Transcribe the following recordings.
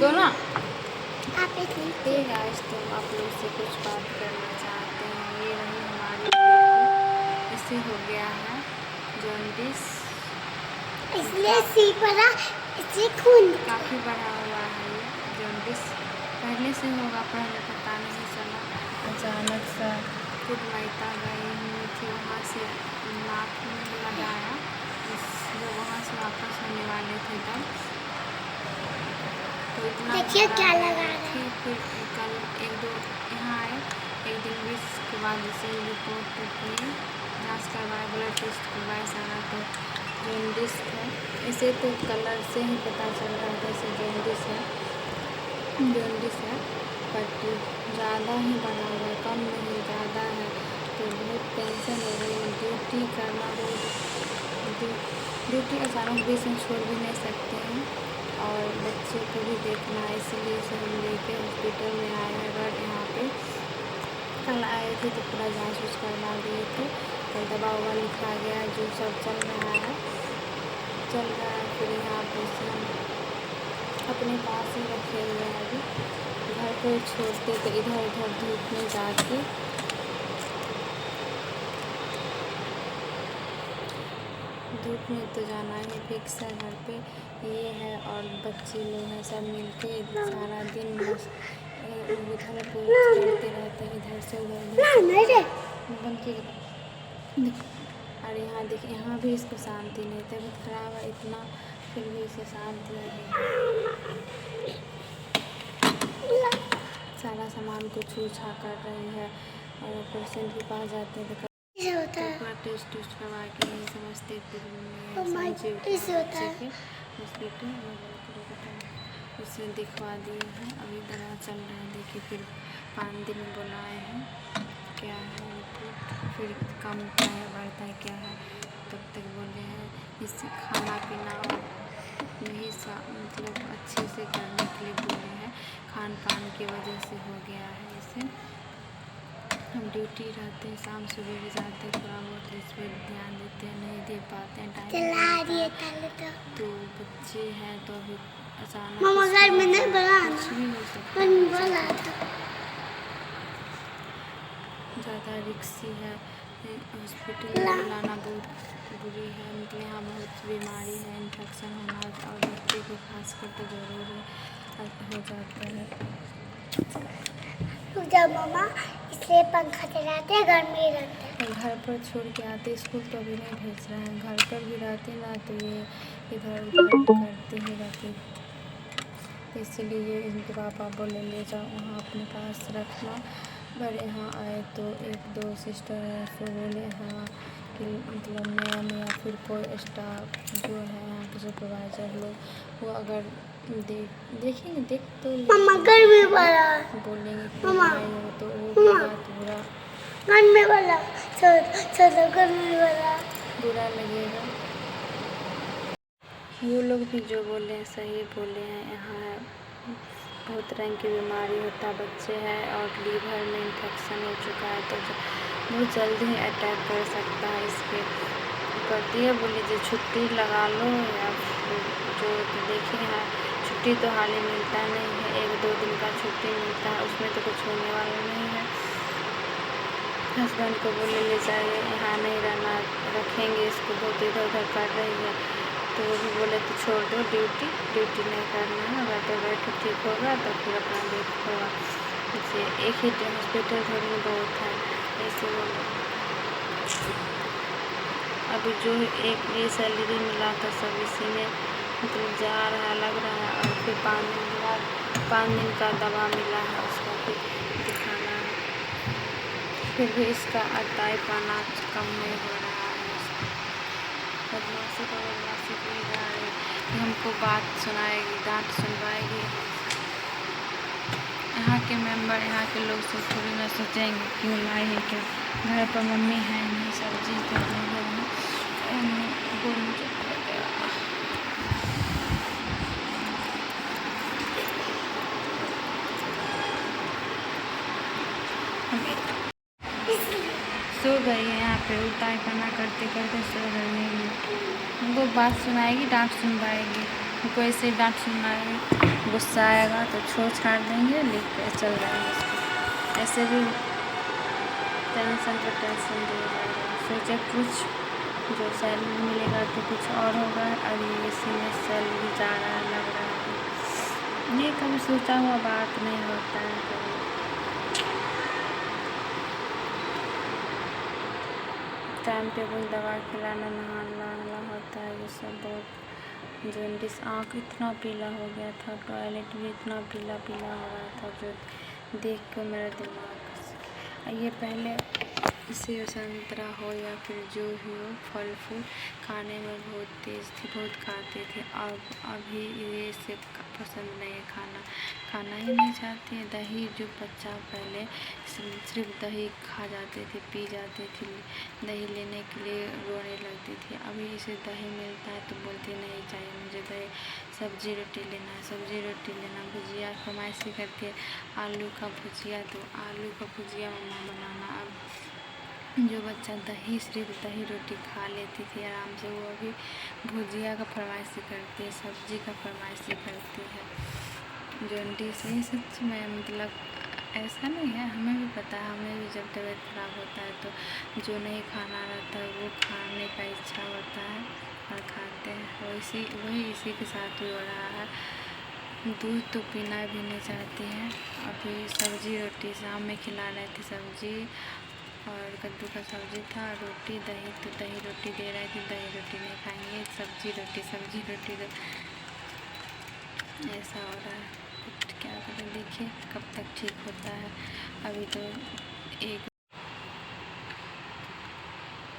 दो ना। आप ठीक है, आज तो आप लोग से कुछ बात करना चाहते हैं। ये रही हमारी बेटी, इसे हो गया है जॉन्डिस, इसलिए सी पड़ा, इसलिए खून काफ़ी बड़ा हुआ है ये जॉन्डिस। पहले से होगा, पहले पता नहीं चला। अचानक सा खुद मायका गई हुई थी, वहाँ से नाक में लगाया। जब वहाँ से वापस होने वाले थे तब तो इतना देखिए क्या घबरा लगा गई रहे थी। फिर कल एक दो यहाँ आए, एक दिन 20 के बाद जैसे रिपोर्ट की, जांच करवाए, ब्लड टेस्ट करवाए सारा, तो जॉन्डिस है। इसे तो कलर से ही पता चल रहा है जैसे जॉन्डिस है, बट ज़्यादा ही बना हुआ है, कम नहीं ज़्यादा है। तो बहुत टेंशन हो रही है। ड्यूटी करना बहुत, ड्यूटी अचानक बीच में छोड़ भी नहीं सकते हैं और बच्चे को भी देखना है, इसलिए से हम लेके हॉस्पिटल में आए हैं। बट यहाँ पे कल आए थे तो पूरा जांच उच करवा दिए थे, तो दवा ववा लिखा गया, जो सब चल रहा है। फिर यहाँ पे से हम अपने पास ही रखे हुए हैं। अभी घर पर छोड़ते तो इधर उधर धूप में जाके धूप में तो जाना ही फिक्स है। घर पे ये है और बच्चे लोग हैं, सब मिलके सारा दिन बस उधर चलते रहते हैं, इधर से उधर बन के। और यहाँ देखिए, यहाँ भी इसको शांति नहीं, तबीयत खराब है इतना, फिर भी इसे शांति नहीं। सारा सामान को छू छा कर रही है और पेशेंट के पास जाते हैं तो पूरा टेस्ट करवा के नहीं समस्तीपुर में संजीव के हॉस्पिटल उसे दिखवा दिए हैं। अभी दवा चल रहा है, देखिए फिर 5 दिन बुलाए हैं, क्या है रिपोर्ट, फिर कम क्या है बढ़ता है क्या है, तब तक बोले हैं इससे खाना पीना नहीं मतलब अच्छे से करने के लिए बोले हैं। खान पान की वजह से हो गया है इसे। हम ड्यूटी रहते हैं, शाम सुबह भी जाते हैं, थोड़ा बहुत इस पर ध्यान देते हैं, नहीं दे पाते हैं टाइम। तो बच्चे हैं तो अभी अचानक कुछ भी हो सकता है, ज़्यादा रिक्सी है। हॉस्पिटल में लाना बहुत बुरी है, मतलब यहाँ बहुत बीमारी है, इन्फेक्शन होना और बच्चे को खास करके ज़रूरी हो जाता है। मामा इसलिए पंखा चलाते हैं, घर में ही रहते हैं। घर पर छोड़ के आते, स्कूल तो अभी नहीं भेज रहे हैं, घर पर भी रहते ना तो ये इधर उधर करते ही रहते, इसलिए इनके पापा बोले ले जाओ वहाँ अपने पास रखना। पर यहाँ आए तो एक दो सिस्टर है, तो बोले हाँ कि मतलब मैम या फिर कोई स्टाफ जो है यहाँ के सुपरवाइज़र लोग, वो अगर देखेंगे देख तो बोलेंगे तो वो बात बुरा लगेगा। वो लोग भी जो बोले हैं सही बोले हैं। यहाँ बहुत रंग की बीमारी होता है, बच्चे हैं और लीवर में इन्फेक्शन हो चुका है, तो बहुत जल्दी ही अटैक कर सकता है इसके ऊपर। ये बोले जो छुट्टी लगा लो या फिर जो देखिए यहाँ छुट्टी तो हाल ही मिलता नहीं है, 1-2 दिन का छुट्टी मिलता है, उसमें तो कुछ होने वाला नहीं है। हस्बैंड को बोले ले जाइए, यहाँ नहीं रहना, रखेंगे इसको, बहुत इधर उधर कर रही है। तो वो भी बोले तो छोड़ दो, ड्यूटी नहीं करना है, बैठे बैठे ठीक होगा तो फिर अपना देख होगा। जैसे एक ही हॉस्पिटल थोड़ी में बहुत है, ऐसे बोले। अभी जो एक ये सैलरी मिला था सब इसी में मतलब जा रहा है, लग रहा है। और फिर 5 दिन के बाद 5 दिन का दवा मिला है, उसको फिर दिखाना है। फिर भी इसका अटाई पाना कम नहीं हो रहा है। बदमाशी कर रहा है, हमको बात सुनाएगी, डांट सुनवाएगी। यहाँ के मेंबर, यहाँ के लोग सब थोड़ी ना सोचेंगे क्यों लाई है, क्या घर पर मम्मी है नहीं, सब चीज़ तो अपने घर में सो गई है। यहाँ पे उताई पना करते करते सो गई है। हमको बात सुनाएगी, डांट सुनवाएगी। कोई से डांट सुनाएगा, गुस्सा आएगा तो छोड़ छाड़ देंगे, लिख के चल जाएंगे उसको। ऐसे भी टेंशन पे टेंशन दिए जा रहे हैं। सोचे कुछ जो सैलरी मिलेगा तो कुछ और होगा, अभी इसी में सैलरी जा रहा है, लग रहा है। ये कभी सोचा हुआ बात नहीं होता है। कभी टाइम पे कोई दवा खिलाना, नहाना होता है, ये सब बहुत। जॉन्डिस, आँख इतना पीला हो गया था, टॉयलेट भी इतना पीला पीला हो रहा था जो देख के मेरा दिमाग। ये पहले सेब संतरा हो या फिर जो भी हो, फल फूल खाने में बहुत तेज़ थी, बहुत खाते थे। अब अभी ये सब पसंद नहीं है, खाना ही नहीं चाहते हैं। दही, जो बच्चा पहले सिर्फ दही खा जाते थे, पी जाते थे, दही लेने के लिए रोने लगती थी। अभी इसे दही मिलता है तो बोलती नहीं चाहिए मुझे दही, सब्जी रोटी लेना है, सब्जी रोटी लेना। भुजिया फरमाइश करती है, आलू का भुजिया दो, आलू का भुजिया मम्मा बनाना। अब जो बच्चा सिर्फ दही रोटी खा लेती थी आराम से, वो अभी भुजिया का फरमाइश करती है, सब्जी का फरमाइश करती है। जॉन्डिस ये सच में मतलब ऐसा नहीं है, हमें भी पता है, हमें भी जब तबीयत खराब होता है तो जो नहीं खाना रहता है वो खाने का इच्छा होता है और खाते हैं। वही इसी के साथ भी हो रहा है। दूध तो पीना भी नहीं चाहती हैं। अभी सब्जी रोटी शाम में खिला रहे थे, सब्जी और कद्दू का सब्जी था, रोटी दही, तो दही रोटी दे रही थी, दही रोटी नहीं खाएंगे, सब्जी रोटी दो। ऐसा हो रहा है, क्या करें, देखिए कब तक ठीक होता है। अभी तो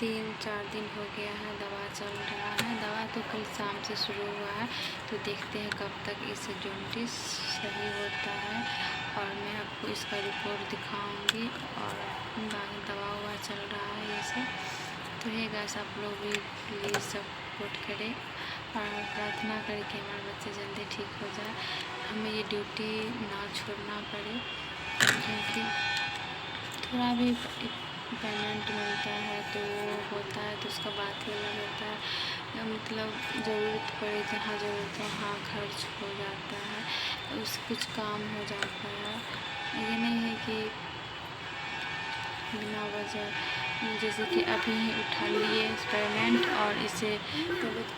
3-4 दिन हो गया है, दवा चल रहा है। दवा तो कल शाम से शुरू हुआ है, तो देखते हैं कब तक इस जॉन्डिस सही होता है और मैं आपको इसका रिपोर्ट दिखाऊंगी। और बाकी दवा चल रहा है ये सब। तो ये गाइस, आप लोग भी प्लीज़ सपोर्ट करें और प्रार्थना करें कि हमारे बच्चे जल्दी ठीक हो जाए, हमें ये ड्यूटी ना छोड़ना पड़े, क्योंकि थोड़ा भी पेमेंट मिलता है तो होता है, तो उसका बात ही अलग होता है। मतलब ज़रूरत पड़े, जहाँ ज़रूरत है वहाँ खर्च हो जाता है, कुछ काम हो जाता है। ये नहीं है कि बिना वजह, जैसे कि अभी ही उठा लिए पेमेंट और इसे तबीयत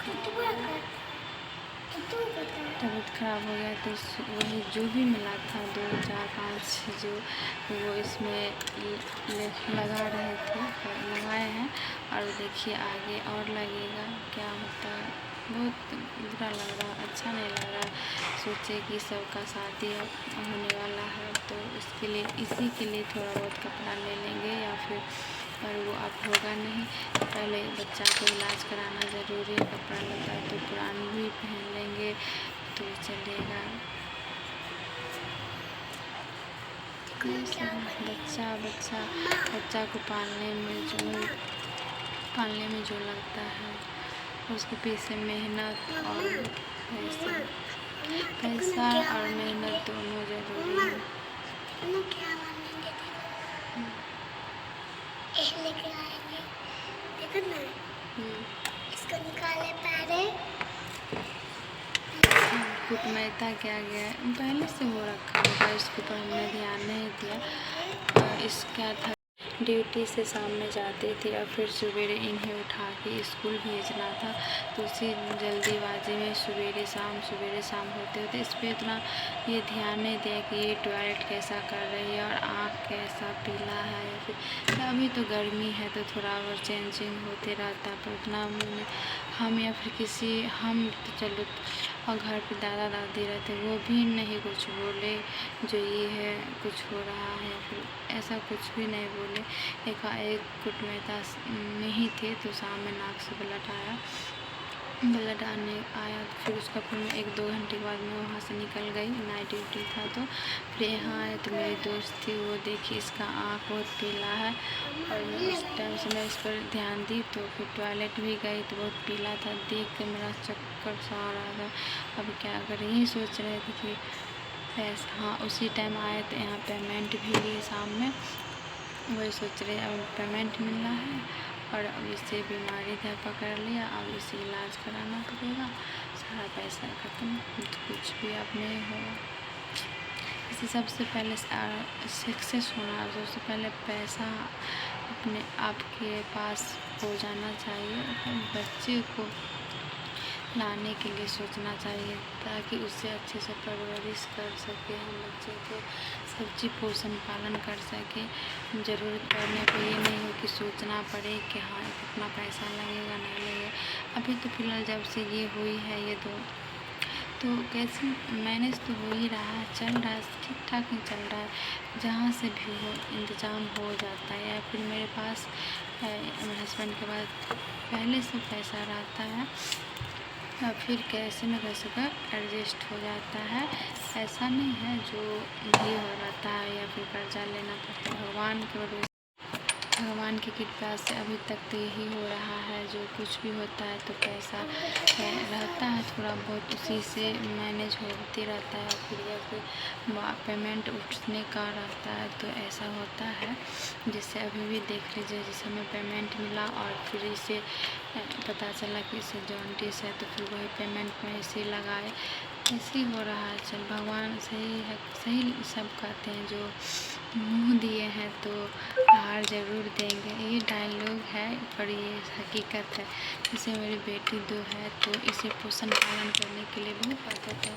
ख़राब हो गया, तो वही जो भी मिला था 2, 4, 5 जो वो इसमें लगा रहे थे, लगाए हैं। और देखिए आगे और लगेगा, क्या होता है। बहुत बुरा लग रहा, अच्छा नहीं लग रहा। सोचे कि सबका शादी होने वाला है तो इसी के लिए थोड़ा बहुत कपड़ा ले लेंगे या फिर, पर वो अब होगा नहीं। पहले बच्चा को इलाज कराना ज़रूरी है, कपड़ा लता है तो पुरानी भी पहन लेंगे तो चलेगा। बच्चा को पालने में जो लगता है, उसके पीछे मेहनत और पैसा और मेहनत दोनों ज़रूरी है। लेके आएंगे, देखो ना, इसको निकाले पहले। कुटमैता क्या गया पहले से हो रखा होगा, इसके ऊपर हमने ध्यान नहीं दिया। इसका था ड्यूटी से शाम में जाती थी और फिर सवेरे इन्हें उठा के स्कूल भेजना था, तो उसी जल्दीबाजी में सवेरे शाम होते इस पर इतना ये ध्यान नहीं दिया कि ये टॉयलेट कैसा कर रही है और आँख कैसा पीला है। या फिर अभी तो गर्मी है तो थोड़ा और चेंजिंग होते रहता है, पर उतना हम या फिर हम तो चलो, और घर पे दादा दादी रहते, वो भी नहीं कुछ बोले जो ये है कुछ हो रहा है, फिर ऐसा कुछ भी नहीं बोले। एक कुटमैता नहीं थे तो शाम में नाक से ब्लड आया तो फिर उसका फिर 1-2 घंटे के बाद मैं वहाँ से निकल गई, नाइट ड्यूटी था। तो फिर यहाँ आए तो मेरी दोस्त थी, वो देखी इसका आँख बहुत पीला है और मैं उस टाइम से मैं इस पर ध्यान दी, तो फिर टॉयलेट भी गई तो बहुत पीला था, देख के मेरा चक्कर सा आ रहा था। अब क्या करें, यही सोच रहे थे कि पैसा, हाँ उसी टाइम आए तो यहाँ पेमेंट भी लिए शाम में, वही सोच रहे अब पेमेंट मिलना है और अब इससे बीमारी पकड़ लिया, अब इसे इलाज कराना पड़ेगा। सारा पैसा ख़त्म, तो कुछ भी अब नहीं होगा। इसे सबसे पहले सक्सेस होना, सबसे पहले पैसा अपने आप के पास हो जाना चाहिए। अपने बच्चे को लाने के लिए सोचना चाहिए ताकि उससे अच्छे से परवरिश कर सके, हम बच्चे के सब्जी पोषण पालन कर सके। ज़रूरत पड़ने पे ये नहीं हो कि सोचना पड़े कि हाँ कितना पैसा लगेगा नहीं लगेगा। अभी तो फ़िलहाल जब से ये हुई है ये तो कैसे मैनेज तो हो ही रहा है, चल रहा है, ठीक ठाक ही चल रहा है। जहाँ से भी हो इंतज़ाम हो जाता है, या फिर मेरे पास मेरे हस्बैंड के पास पहले से पैसा रहता है या फिर कैसे न कैसे का एडजस्ट हो जाता है। ऐसा नहीं है जो भी हो रहता है या फिर कर्जा लेना पड़ता है। भगवान की कृपा से अभी तक तो यही हो रहा है। जो कुछ भी होता है तो पैसा रहता है थोड़ा बहुत, उसी से मैनेज होते रहता है। फिर या फिर पेमेंट उठने का रहता है तो ऐसा होता है। जिससे अभी भी देख लीजिए, जिस हमें पेमेंट मिला और फिर इसे पता चला कि इसे जॉन्डिस है, तो फिर वही पेमेंट में इसे लगाए। ऐसे ही हो रहा है। चल भगवान सही है, सही सब कहते हैं। जो मुँह दिए हैं तो हार ज़रूर देंगे, ये डायलॉग है पर ये हकीकत है। जैसे मेरी बेटी 2 है तो इसे पोषण पालन करने के लिए बहुत ताकत है।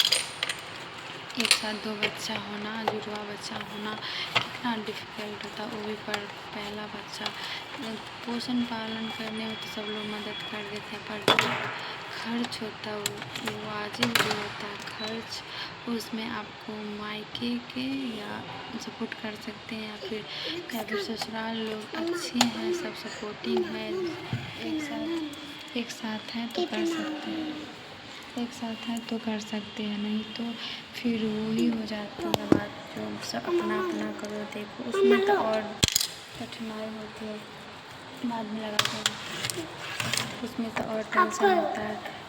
एक साथ 2 बच्चा होना, जुड़वा बच्चा होना कितना डिफ़िकल्ट होता, वो भी पर पहला बच्चा। पोषण पालन करने में तो सब लोग मदद कर देते हैं, पर जो खर्च होता है वो वाजिब जो होता है खर्च, उसमें आपको मायके के या सपोर्ट कर सकते हैं या फिर ससुराल लोग अच्छे हैं, सब सपोर्टिंग है, एक साथ हैं तो कर सकते हैं, एक साथ हैं तो कर सकते हैं, नहीं तो फिर वही हो जाती है बात जो सब अपना अपना करो देखो। उसमें तो और कठिनाई होती है, बाद में लगा कर उसमें तो और टेंशन होता है।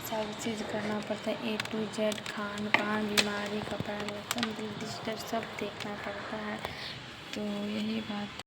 सब चीज़ करना पड़ता है, A to Z, खान पान, बीमारी, कपड़ा लत्ता, डिजिटल सब देखना पड़ता है। तो यही बात